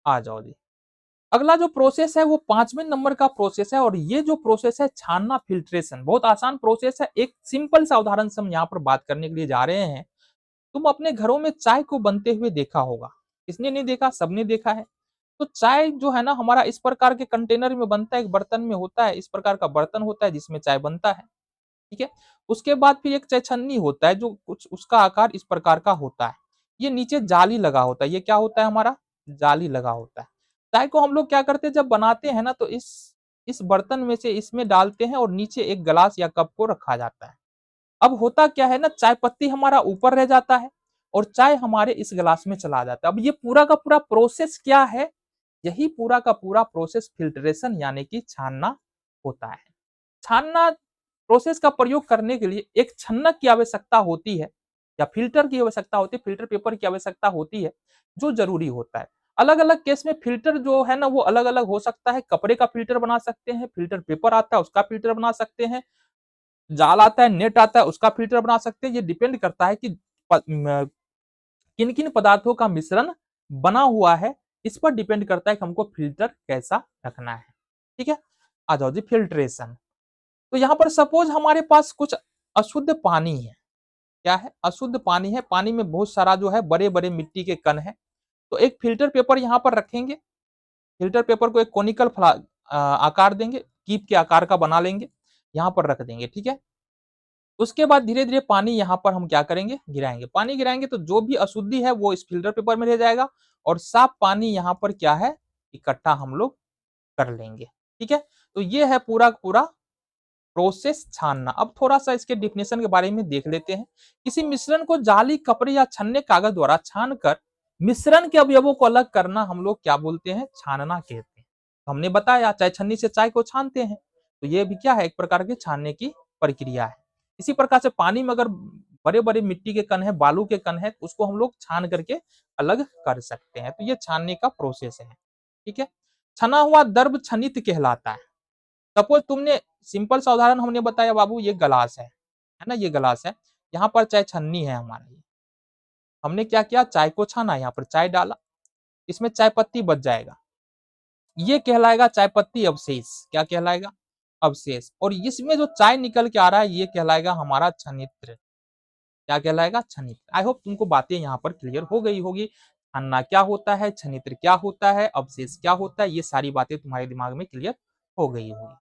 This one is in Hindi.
आ जाओ जी। अगला जो प्रोसेस है वो 5वें नंबर का प्रोसेस है, और ये जो प्रोसेस है छानना फिल्ट्रेशन, बहुत आसान प्रोसेस है। एक सिंपल सा उदाहरण से हम यहाँ पर बात करने के लिए जा रहे हैं। तुम अपने घरों में चाय को बनते हुए देखा होगा, किसने नहीं देखा, सबने देखा है। तो चाय जो है ना हमारा इस प्रकार के कंटेनर में बनता है, एक बर्तन में होता है, इस प्रकार का बर्तन होता है जिसमें चाय बनता है। ठीक है। उसके बाद फिर एक चाय छन्नी होता है जो कुछ उसका आकार इस प्रकार का होता है। ये नीचे जाली लगा होता है, ये क्या होता है हमारा, जाली लगा होता है। चाय को हम लोग क्या करते हैं जब बनाते हैं ना, तो इस बर्तन में से इसमें डालते हैं और नीचे एक गिलास या कप को रखा जाता है। अब होता क्या है ना, चाय पत्ती हमारा ऊपर रह जाता है और चाय हमारे इस गिलास में चला जाता है। अब ये पूरा का पूरा प्रोसेस क्या है, यही पूरा का पूरा प्रोसेस फिल्ट्रेशन यानी कि छानना होता है। छानना प्रोसेस का प्रयोग करने के लिए एक छन्नक की आवश्यकता होती है, या फिल्टर की आवश्यकता होती है, फिल्टर पेपर की आवश्यकता होती है, जो जरूरी होता है। अलग अलग केस में फिल्टर जो है ना वो अलग अलग हो सकता है। कपड़े का फिल्टर बना सकते हैं, फिल्टर पेपर आता है उसका फिल्टर बना सकते हैं, जाल आता है, नेट आता है, उसका फिल्टर बना सकते हैं। ये डिपेंड करता है कि किन किन पदार्थों का मिश्रण बना हुआ है, इस पर डिपेंड करता है कि हमको फिल्टर कैसा रखना है। ठीक है। आ जाओ जी फिल्ट्रेशन। तो यहाँ पर सपोज हमारे पास कुछ अशुद्ध पानी है। क्या है, अशुद्ध पानी है। पानी में बहुत सारा जो है बड़े बड़े मिट्टी के कण है। तो एक फिल्टर पेपर यहाँ पर रखेंगे, फिल्टर पेपर को एक कोनिकल आकार देंगे, कीप के आकार का बना लेंगे, यहाँ पर रख देंगे। ठीक है। उसके बाद धीरे धीरे पानी यहाँ पर हम क्या करेंगे, गिराएंगे। पानी गिराएंगे तो जो भी अशुद्धि है वो इस फिल्टर पेपर में रह जाएगा, और साफ पानी यहाँ पर क्या है, इकट्ठा हम लोग कर लेंगे। ठीक है। तो ये है पूरा पूरा प्रोसेस छानना। अब थोड़ा सा इसके डिफिनेशन के बारे में देख लेते हैं। किसी मिश्रण को जाली, कपड़े या छन्ने कागज द्वारा छानकर मिश्रण के अवयवों को अलग करना हम लोग क्या बोलते हैं, छानना कहते हैं। हमने बताया चाय छन्नी से चाय को छानते हैं, तो ये भी क्या है, एक प्रकार के छानने की प्रक्रिया है। इसी प्रकार से पानी में अगर बड़े बड़े मिट्टी के कण है, बालू के कण है, उसको हम लोग छान करके अलग कर सकते हैं। तो ये छानने का प्रोसेस है। ठीक है। छना हुआ द्रव छनित कहलाता है। सपोज तुमने सिंपल सा उदाहरण हमने बताया, बाबू ये गिलास है ना, ये गिलास है, यहाँ पर चाय छन्नी है हमारा। ये हमने क्या किया, चाय को छाना, यहाँ पर चाय डाला, इसमें चाय पत्ती बच जाएगा, ये कहलाएगा चाय पत्ती अवशेष। क्या कहलाएगा, अवशेष। और इसमें जो चाय निकल के आ रहा है ये कहलाएगा हमारा छनित्र। क्या कहलाएगा, छनित्र। आई होप तुमको बातें यहाँ पर क्लियर हो गई होगी। छन्ना क्या होता है, छनित्र क्या होता है, अवशेष क्या होता है, ये सारी बातें तुम्हारे दिमाग में क्लियर हो गई होगी।